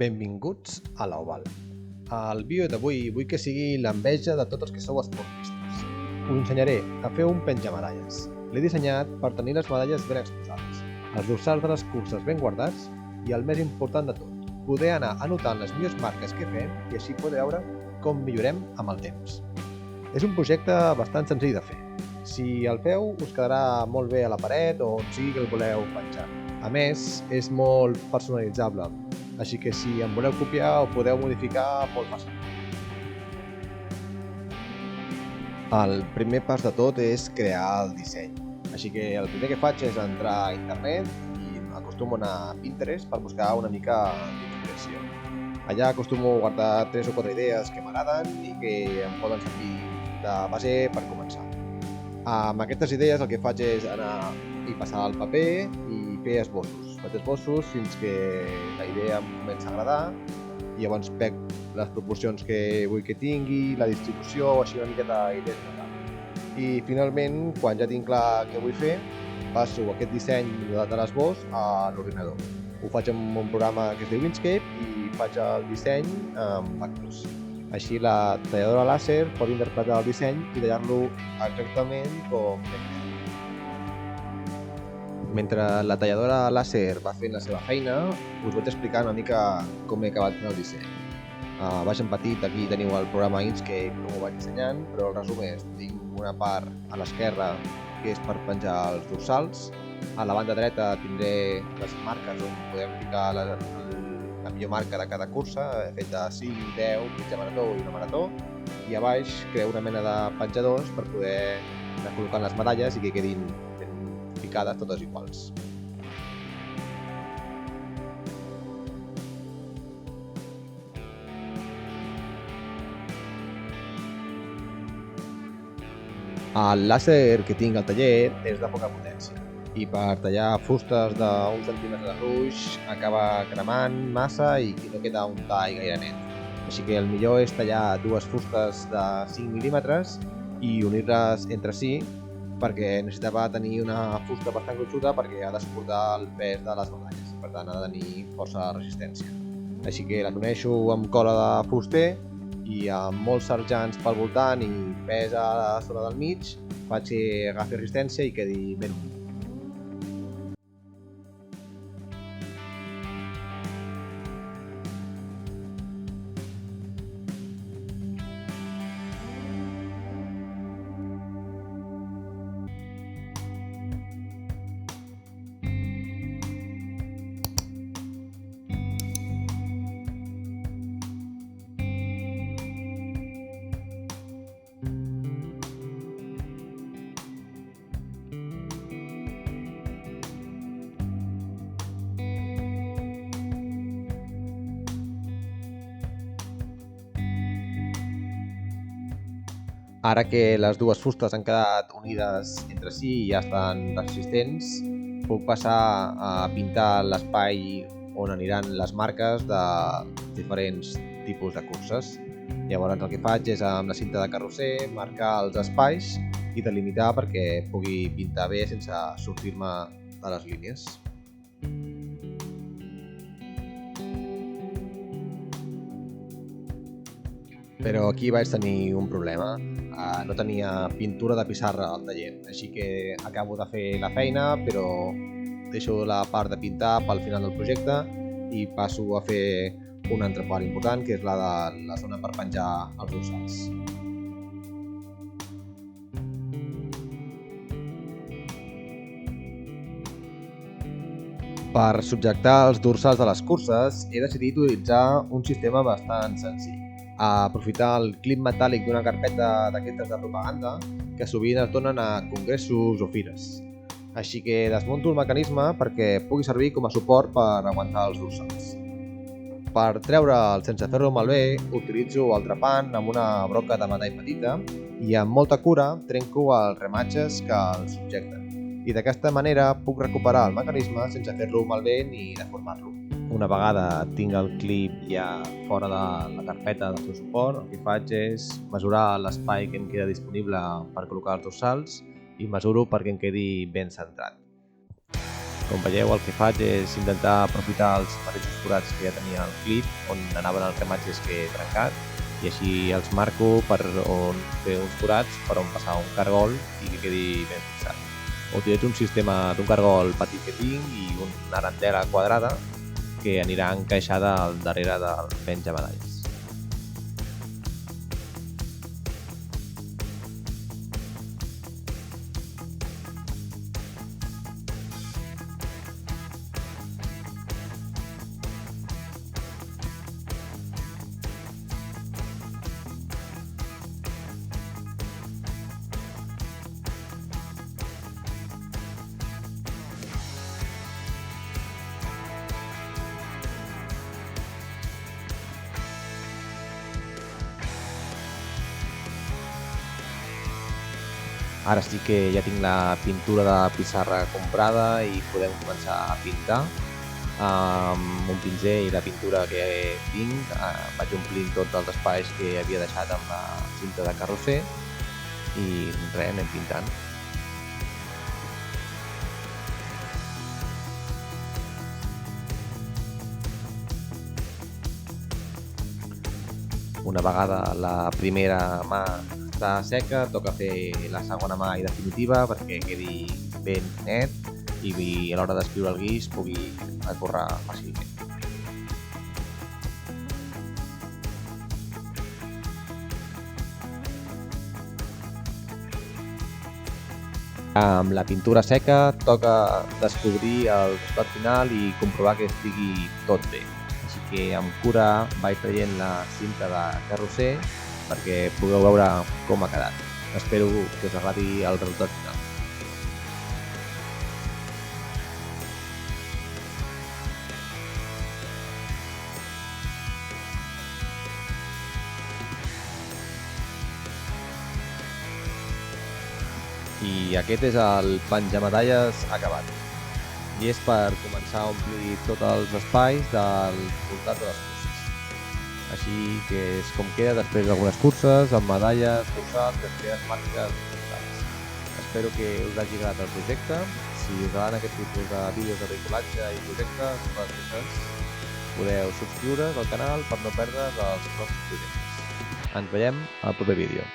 Benvinguts a l'Oval. Al vídeo d'avui vull que sigui l'enveja de tots els que sou esportistes. Us ensenyaré a fer un penjamedalles. L'he dissenyat per tenir les medalles ben exposades, els dorsals de les curses ben guardats i el més important de tot, poder anar anotant les millors marques que fem i així poder veure com millorem amb el temps. És un projecte bastant senzill de fer. Si el feu us quedarà molt bé a la paret o on sigui que el voleu penjar. A més, és molt personalitzable, així que si en voleu copiar ho podeu modificar molt fàcil. El primer pas de tot és crear el disseny. Així que el primer que faig és entrar a internet i acostumo a anar a Pinterest per buscar una mica d'inspiració. Allà acostumo a guardar 3 o 4 idees que m'agraden i que em poden servir de base per començar. Amb aquestes idees el que faig és anar i passar al paper i fer esbossos. Faig esbossos fins que la idea em comença a agradar i llavors pec les proporcions que vull que tingui, la distribució, així una miqueta idea general. I finalment, quan ja tinc clar què vull fer, passo aquest disseny de l'esbós a l'ordinador. Ho faig amb un programa que es diu Inkscape i faig el disseny amb Vectors. Així la talladora làser pot interpretar el disseny i tallar-lo exactament com hem fet. Mentre la talladora làser va fent la seva feina, us vaig explicar una mica com he acabat fent el disseny. Baix en petit, aquí teniu el programa Inkscape, com ho vaig dissenyant, però el resum és, tinc una part a l'esquerra que és per penjar els dorsals, a la banda dreta tindré les marques on podem ficar la millor marca de cada cursa, feta 5, 10, mitja marató i una marató, i a baix creo una mena de penjadors per poder anar col·locant les medalles i que quedin ficades totes iguals. El làser que tinc al taller és de poca potència i per tallar fustes d'un centímetre de gruix acaba cremant massa i no queda un tall gaire net. Així que el millor és tallar 2 fustes de 5 mil·límetres i unir-les entre si perquè necessitava tenir una fusta bastant gruixuda perquè ha de suportar el pes de les medalles, per tant ha de tenir força resistència. Així que les uneixo amb cola de fuster i amb molts sarjants pel voltant i pes a la zona del mig faig que agafi resistència i quedi ben unit. Ara que les dues fustes han quedat unides entre si i ja estan resistents, puc passar a pintar l'espai on aniran les marques de diferents tipus de curses. Llavors el que faig és amb la cinta de carrosser marcar els espais i delimitar perquè pugui pintar bé sense sortir-me de les línies. Però aquí vaig tenir un problema. No tenia pintura de pissarra al taller, així que acabo de fer la feina, però deixo la part de pintar pel final del projecte i passo a fer una altra part important, que és la de la zona per penjar els dorsals. Per subjectar els dorsals de les curses he decidit utilitzar un sistema bastant senzill. Aprofitar el clip metàl·lic d'una carpeta d'aquestes de propaganda que sovint es donen a congressos o fires. Així que desmunto el mecanisme perquè pugui servir com a suport per aguantar els dorsals. Per treure'l sense fer-lo malbé, utilitzo el trepant amb una broca de metall petita i amb molta cura trenco els rematges que el subjecten. I d'aquesta manera puc recuperar el mecanisme sense fer-lo malbé ni deformar-lo. Una vegada tinc el clip ja fora de la carpeta del seu suport, el que faig és mesurar l'espai que em queda disponible per col·locar els dorsals i mesuro perquè em quedi ben centrat. Com veieu, el que faig és intentar aprofitar els mateixos forats que ja tenia al clip, on anaven els rematges que he trencat, i així els marco per on fer uns forats, per on passar un cargol i que quedi ben fixat. Utilitzo un sistema d'un cargol petit que tinc i una arandela quadrada que anirà encaixada al darrere del penjamedalles. Ara sí que ja tinc la pintura de pissarra comprada i podem començar a pintar. Amb un pinzell i la pintura que tinc vaig omplint tots els espais que havia deixat amb la cinta de carrosser i res, anem pintant. Una vegada la primera mà està seca, toca fer la segona mà i definitiva perquè quedi ben net i a l'hora d'escriure el guix pugui recórrer fàcilment. Amb la pintura seca toca descobrir el resultat final i comprovar que estigui tot bé. Així que amb cura vaig traient la cinta de carrosser perquè pugueu veure com ha quedat. Espero que us agradi el resultat final. I aquest és el penjamedalles acabat. I és per començar a omplir tots els espais del resultat de les curses. Així que és com queda després d'algunes curses, amb medalles, dorsals, després marques i resultats. Espero que us hagi agradat el projecte. Si us agraden aquest tipus de vídeos de bricolatge i projectes, podeu subscriure's al canal per no perdre's els pròxims projectes. Ens veiem al proper vídeo.